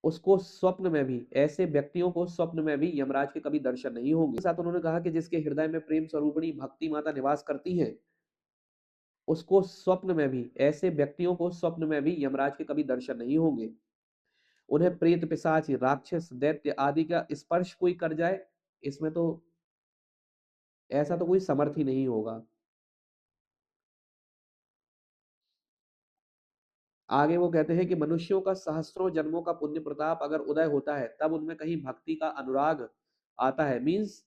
उसको स्वप्न में भी, ऐसे व्यक्तियों को स्वप्न में भी यमराज के कभी दर्शन नहीं होंगे। साथ उन्होंने कहा कि जिसके हृदय में प्रेम स्वरूपिणी भक्ति माता निवास करती हैं, उसको स्वप्न में भी, ऐसे व्यक्तियों को स्वप्न में भी यमराज के कभी दर्शन नहीं होंगे। उन्हें प्रेत, पिशाच, राक्षस, दैत्य आदि का स्पर्श कोई कर जाए, इसमें तो ऐसा तो कोई समर्थ ही नहीं होगा। आगे वो कहते हैं कि मनुष्यों का सहस्त्रों जन्मों का पुण्य प्रताप अगर उदय होता है, तब उनमें कहीं भक्ति का अनुराग आता है। Means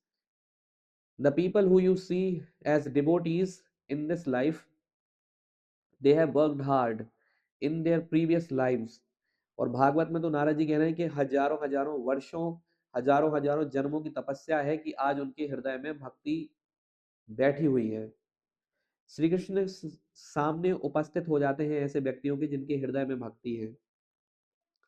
the people who you see as devotees in this life, they have worked hard in their previous lives. और भागवत में तो नारद जी कह रहे हैं कि हजारों हजारों वर्षों, हजारों हजारों जन्मों की तपस्या है कि आज उनके हृदय में भक्ति बैठी हुई है। श्री कृष्ण सामने उपस्थित हो जाते हैं ऐसे व्यक्तियों के जिनके हृदय में भक्ति है।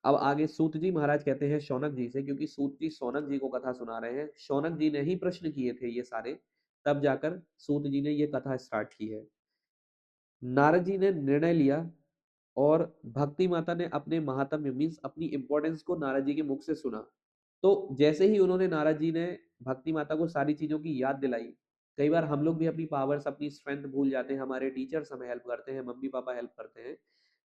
अब आगे सूत जी महाराज कहते हैं शौनक जी से, क्योंकि सूत जी शौनक जी को कथा सुना रहे हैं, शौनक जी ने ही प्रश्न किए थे ये सारे, तब जाकर सूत जी ने ये कथा स्टार्ट की है। नारद जी ने निर्णय लिया और भक्ति माता ने अपने महात्म्य मीन्स अपनी इंपॉर्टेंस को नारद जी के मुख से सुना। तो जैसे ही उन्होंने, नारद जी ने भक्ति माता को सारी चीजों की याद दिलाई। कई बार हम लोग भी अपनी पावर्स, अपनी स्ट्रेंथ भूल जाते हैं, हमारे टीचर्स हमें हेल्प करते हैं, मम्मी पापा हेल्प करते हैं।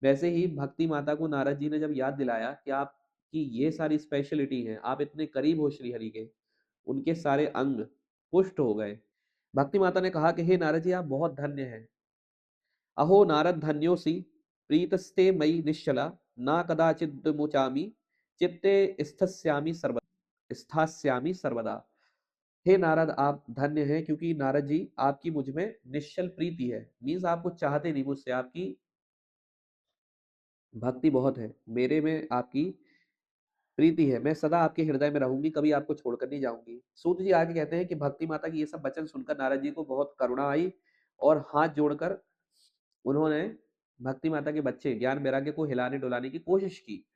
वैसे ही भक्ति माता को नारद जी ने जब याद दिलाया कि आपकी ये सारी स्पेशलिटी है, आप इतने करीब हो श्री हरि के, उनके सारे अंग पुष्ट हो गए। भक्ति माता ने कहा कि हे नारद जी, आप बहुत धन्य हैं। अहो नारद धन्योसी, प्रीतस्ते मयि निश्चला, ना कदाचिद मुचामी, चित्ते स्थास्यामि सर्वदा। हे नारद, आप धन्य हैं, क्योंकि नारद जी आपकी मुझ में निश्चल प्रीति है। मीन्स आप कुछ चाहते नहीं मुझसे, आपकी भक्ति बहुत है, मेरे में आपकी प्रीति है, मैं सदा आपके हृदय में रहूंगी, कभी आपको छोड़कर नहीं जाऊंगी। सूत जी आगे कहते हैं कि भक्ति माता की ये सब वचन सुनकर नारद जी को बहुत करुणा आई और हाथ जोड़कर उन्होंने भक्ति माता के बच्चे ज्ञान वैराग्य को हिलाने डुलाने की कोशिश की।